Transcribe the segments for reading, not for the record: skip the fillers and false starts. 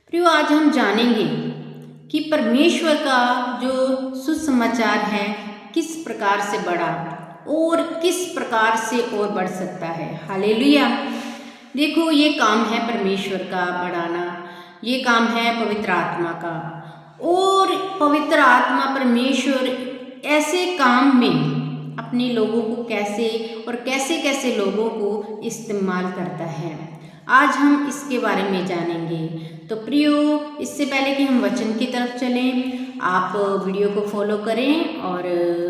प्रियो, आज हम जानेंगे कि परमेश्वर का जो सुसमाचार है किस प्रकार से बढ़ा और किस प्रकार से और बढ़ सकता है। हालेलुया। देखो, ये काम है परमेश्वर का बढ़ाना, ये काम है पवित्र आत्मा का। और पवित्र आत्मा परमेश्वर ऐसे काम में अपने लोगों को कैसे और कैसे कैसे लोगों को इस्तेमाल करता है, आज हम इसके बारे में जानेंगे। तो प्रियो, इससे पहले कि हम वचन की तरफ चलें, आप वीडियो को फॉलो करें और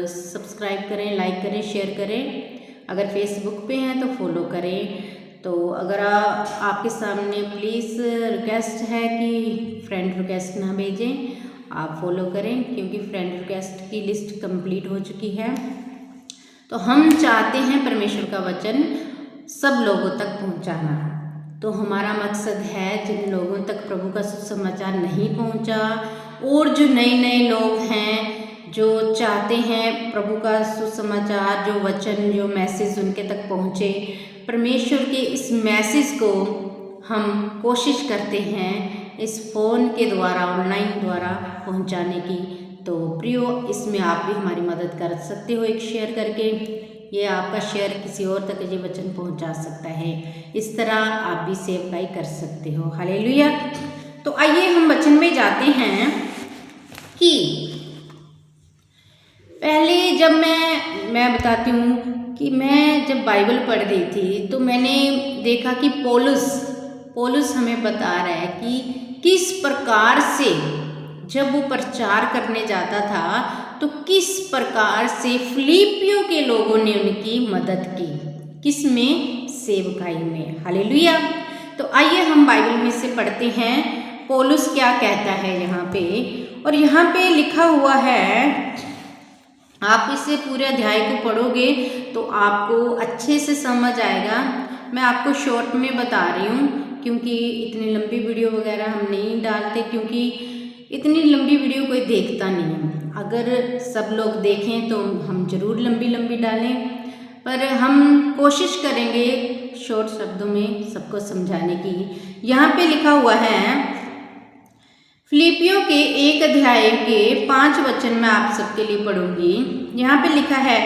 सब्सक्राइब करें, लाइक करें, शेयर करें। अगर फेसबुक पे हैं तो फॉलो करें। तो अगर आपके सामने प्लीज़ रिक्वेस्ट है कि फ्रेंड रिक्वेस्ट ना भेजें, आप फॉलो करें, क्योंकि फ्रेंड रिक्वेस्ट की लिस्ट कंप्लीट हो चुकी है। तो हम चाहते हैं परमेश्वर का वचन सब लोगों तक पहुंचाना। तो हमारा मकसद है जिन लोगों तक प्रभु का सुसमाचार नहीं पहुंचा और जो नए नए लोग हैं जो चाहते हैं प्रभु का सुसमाचार, जो वचन, जो मैसेज उनके तक पहुंचे, परमेश्वर के इस मैसेज को हम कोशिश करते हैं इस फ़ोन के द्वारा, ऑनलाइन द्वारा पहुंचाने की। तो प्रियो, इसमें आप भी हमारी मदद कर सकते हो एक शेयर करके। ये आपका शेयर किसी और तक ये वचन पहुंचा सकता है। इस तरह आप भी सेवकाई कर सकते हो। हालेलुया। तो आइए हम वचन में जाते हैं कि पहले जब मैं बताती हूँ कि मैं जब बाइबल पढ़ रही थी तो मैंने देखा कि पौलुस हमें बता रहा है कि किस प्रकार से जब वो प्रचार करने जाता था तो किस प्रकार से फिलिपियों के लोगों ने उनकी मदद की। किसमें? सेवकाई में। हालेलुया। तो आइए हम बाइबल में से पढ़ते हैं पौलुस क्या कहता है यहाँ पे। और यहाँ पे लिखा हुआ है, आप इसे पूरे अध्याय को पढ़ोगे तो आपको अच्छे से समझ आएगा। मैं आपको शॉर्ट में बता रही हूँ, क्योंकि इतनी लंबी वीडियो वगैरह हम नहीं डालते, क्योंकि इतनी लंबी वीडियो कोई देखता नहीं है। अगर सब लोग देखें तो हम जरूर लंबी डालें, पर हम कोशिश करेंगे शॉर्ट शब्दों में सबको समझाने की। यहाँ पे लिखा हुआ है फिलिपियों के 1 अध्याय के 5 वचन मैं आप सबके लिए पढ़ूंगी। यहाँ पे लिखा है,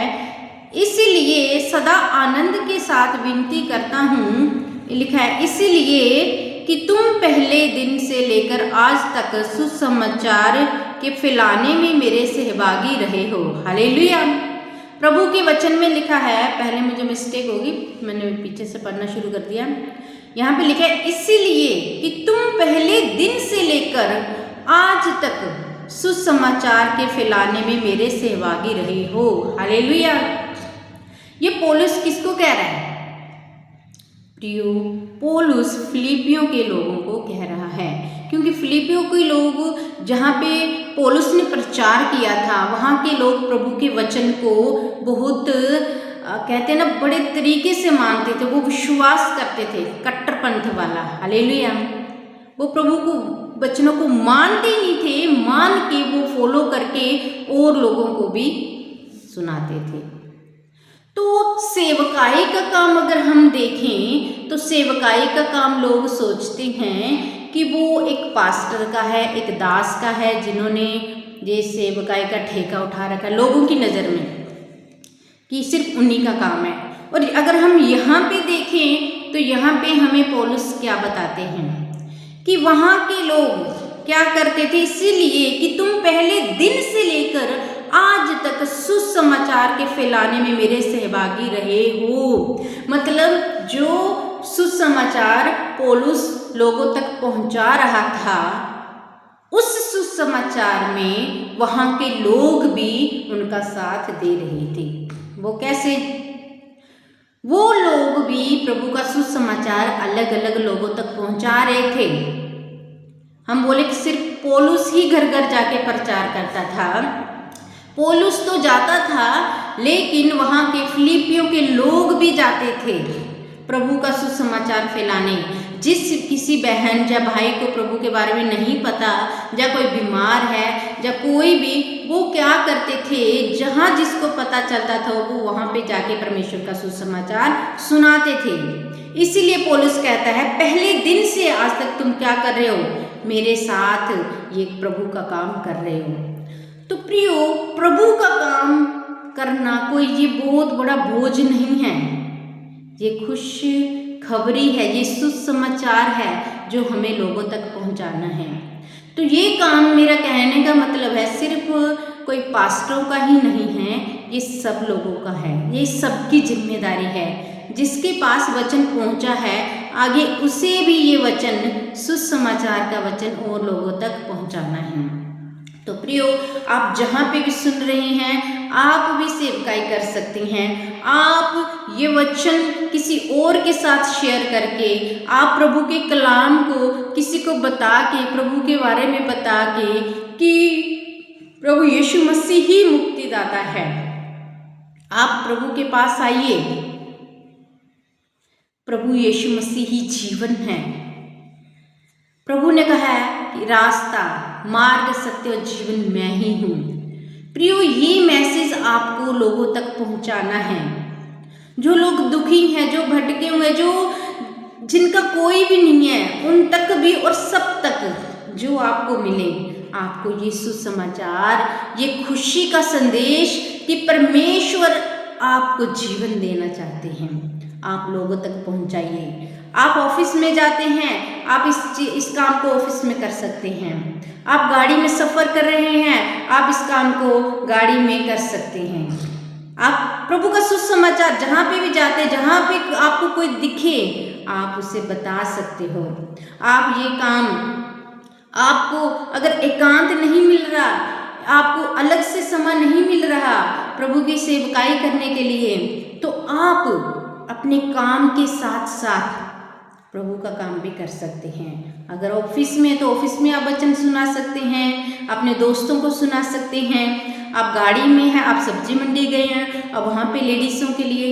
इसलिए सदा आनंद के साथ विनती करता हूँ, लिखा है इसलिए कि तुम पहले दिन से लेकर आज तक सुसमाचार के फैलाने में मेरे सहभागी रहे हो। हालेलुया। प्रभु के वचन में लिखा है, पहले मुझे मिस्टेक होगी, मैंने पीछे से पढ़ना शुरू कर दिया। यहाँ पे लिखा है इसलिए कि तुम पहले दिन से लेकर आज तक सुसमाचार के फैलाने में मेरे सहभागी रहे हो। हालेलुया। ये पौलुस किसको कह रहा है? प्रियो, पौलुस फिलिपियों के लोगों को कह रहा है, क्योंकि फिलिपियों के लोग जहाँ पे पौलुस ने प्रचार किया था वहाँ के लोग प्रभु के वचन को बहुत कहते हैं ना, बड़े तरीके से मानते थे। वो विश्वास करते थे, कट्टरपंथ वाला। हालेलुया। वो प्रभु को वचनों को मानते नहीं थे, मान के वो फॉलो करके और लोगों को भी सुनाते थे। तो सेवकाई का काम अगर हम देखें तो सेवकाई का काम लोग सोचते हैं कि वो एक पास्टर का है, एक दास का है, जिन्होंने ये सेवकाई का ठेका उठा रखा है लोगों की नज़र में कि सिर्फ उन्हीं का काम है। और अगर हम यहाँ पे देखें तो यहाँ पे हमें पौलुस क्या बताते हैं कि वहाँ के लोग क्या करते थे, इसीलिए कि तुम पहले दिन से लेकर आज तक सुसमाचार के फैलाने में मेरे सहभागी रहे हो। मतलब जो सुसमाचार पौलुस लोगों तक पहुंचा रहा था, उस सुसमाचार में वहाँ के लोग भी उनका साथ दे रहे थे। वो कैसे? वो लोग भी प्रभु का सुसमाचार अलग अलग लोगों तक पहुंचा रहे थे। हम बोले कि सिर्फ पौलुस ही घर घर जाके प्रचार करता था। पौलुस तो जाता था, लेकिन वहाँ के फिलिपियों के लोग भी जाते थे प्रभु का सुसमाचार फैलाने। जिस किसी बहन या भाई को प्रभु के बारे में नहीं पता, या कोई बीमार है या कोई भी, वो क्या करते थे, जहाँ जिसको पता चलता था वो वहाँ पे जाके परमेश्वर का सुसमाचार सुनाते थे। इसीलिए पौलुस कहता है पहले दिन से आज तक तुम क्या कर रहे हो, मेरे साथ ये प्रभु का काम कर रहे हो। तो प्रियो, प्रभु का काम करना कोई ये बहुत बड़ा बोझ नहीं है, ये खुश खबरी है, ये सुसमाचार है जो हमें लोगों तक पहुंचाना है। तो ये काम, मेरा कहने का मतलब है, सिर्फ कोई पास्टरों का ही नहीं है, ये सब लोगों का है, ये सबकी जिम्मेदारी है। जिसके पास वचन पहुंचा है आगे उसे भी ये वचन, सुसमाचार का वचन और लोगों तक पहुंचाना है। तो प्रियो, आप जहाँ पे भी सुन रहे हैं, आप भी सेवकाई कर सकते हैं। आप ये वचन किसी और के साथ शेयर करके, आप प्रभु के कलाम को किसी को बता के, प्रभु के बारे में बता के कि प्रभु यीशु मसीह ही मुक्तिदाता है, आप प्रभु के पास आइए, प्रभु यीशु मसीह ही जीवन है। प्रभु ने कहा है कि रास्ता, मार्ग, सत्य और जीवन मैं ही हूँ। प्रियो, ये मैसेज आपको लोगों तक पहुँचाना है। जो लोग दुखी हैं, जो भटके हुए, जो जिनका कोई भी नहीं है, उन तक भी और सब तक जो आपको मिले, आपको ये सुसमाचार, ये खुशी का संदेश कि परमेश्वर आपको जीवन देना चाहते हैं, आप लोगों तक पहुंचाइए। आप ऑफिस में जाते हैं, आप इस काम को ऑफिस में कर सकते हैं। आप गाड़ी में सफ़र कर रहे हैं, आप इस काम को गाड़ी में कर सकते हैं। आप प्रभु का सुसमाचार जहाँ पे भी जाते हैं, जहाँ पे आपको कोई दिखे, आप उसे बता सकते हो। आप ये काम, आपको अगर एकांत नहीं मिल रहा, आपको अलग से समय नहीं मिल रहा प्रभु की सेवकाई करने के लिए, तो आप अपने काम के साथ साथ प्रभु का काम भी कर सकते हैं। अगर ऑफिस में, तो ऑफिस में आप वचन सुना सकते हैं, अपने दोस्तों को सुना सकते हैं। आप गाड़ी में हैं, आप सब्जी मंडी गए हैं, अब वहाँ पे लेडीज़ों के लिए,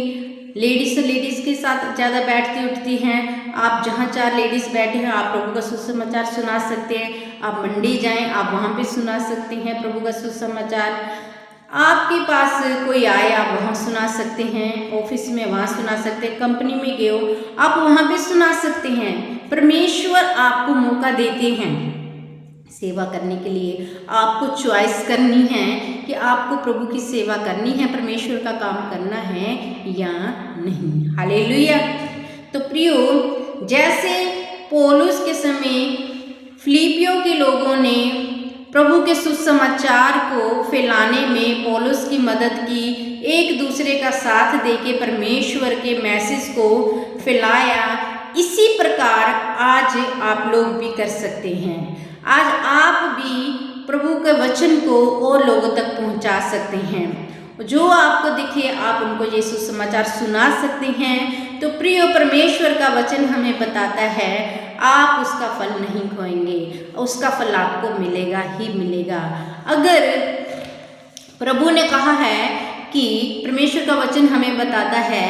लेडीज़ के साथ ज़्यादा बैठती उठती हैं, आप जहाँ 4 लेडीज़ बैठे हैं, आप प्रभु का सुसमाचार सुना सकते हैं। आप मंडी जाएं, आप वहाँ पे सुना सकते हैं प्रभु का सुसमाचार। आपके पास कोई आए, आप वहाँ सुना सकते हैं, ऑफिस में वहाँ सुना सकते हैं, कंपनी में गए हो, आप वहाँ पे सुना सकते हैं। परमेश्वर आपको मौका देते हैं सेवा करने के लिए। आपको चॉइस करनी है कि आपको प्रभु की सेवा करनी है, परमेश्वर का काम करना है या नहीं। हालेलुया। तो प्रियो, जैसे पौलुस के समय फिलिपियों के लोगों ने प्रभु के सुसमाचार को फैलाने में पौलुस की मदद की, एक दूसरे का साथ देके परमेश्वर के मैसेज को फैलाया, इसी प्रकार आज आप लोग भी कर सकते हैं। आज आप भी प्रभु के वचन को और लोगों तक पहुंचा सकते हैं। जो आपको दिखे, आप उनको ये सुसमाचार सुना सकते हैं। तो प्रिय, परमेश्वर का वचन हमें बताता है आप उसका फल नहीं खोएंगे, उसका फल आपको मिलेगा ही मिलेगा। अगर प्रभु ने कहा है कि परमेश्वर का वचन हमें बताता है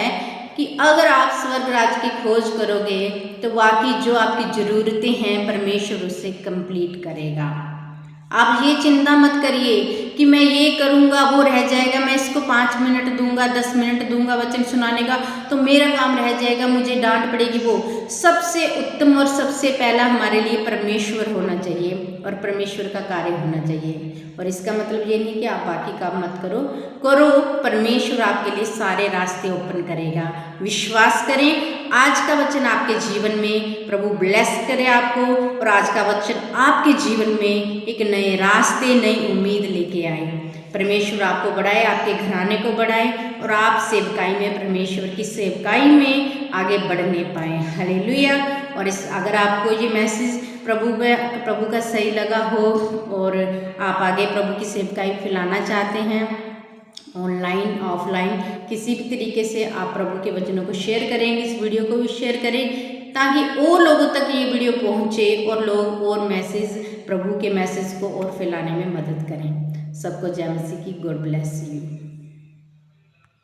कि अगर आप स्वर्ग राज्य की खोज करोगे तो वाकई जो आपकी ज़रूरतें हैं परमेश्वर उससे कंप्लीट करेगा। आप ये चिंता मत करिए कि मैं ये करूँगा वो रह जाएगा, मैं इसको 5 मिनट दूंगा, 10 मिनट दूंगा वचन सुनाने का तो मेरा काम रह जाएगा, मुझे डांट पड़ेगी। वो सबसे उत्तम और सबसे पहला हमारे लिए परमेश्वर होना चाहिए और परमेश्वर का कार्य होना चाहिए। और इसका मतलब ये नहीं कि आप बाकी काम मत करो, परमेश्वर आपके लिए सारे रास्ते ओपन करेगा। विश्वास करें, आज का वचन आपके जीवन में प्रभु ब्लेस करे आपको, और आज का वचन आपके जीवन में एक नए रास्ते, नई उम्मीद लेके आए। परमेश्वर आपको बढ़ाए, आपके घराने को बढ़ाए, और आप सेवकाई में, परमेश्वर की सेवकाई में आगे बढ़ने पाए। हालेलुया। और अगर आपको ये मैसेज प्रभु का सही लगा हो और आप आगे प्रभु की सेवकाई फैलाना चाहते हैं, ऑनलाइन ऑफलाइन किसी भी तरीके से आप प्रभु के वचनों को शेयर करेंगे, इस वीडियो को भी शेयर करें ताकि और लोगों तक ये वीडियो पहुंचे और लोग और मैसेज, प्रभु के मैसेज को और फैलाने में मदद करें। सबको जय मसीह की। God bless you.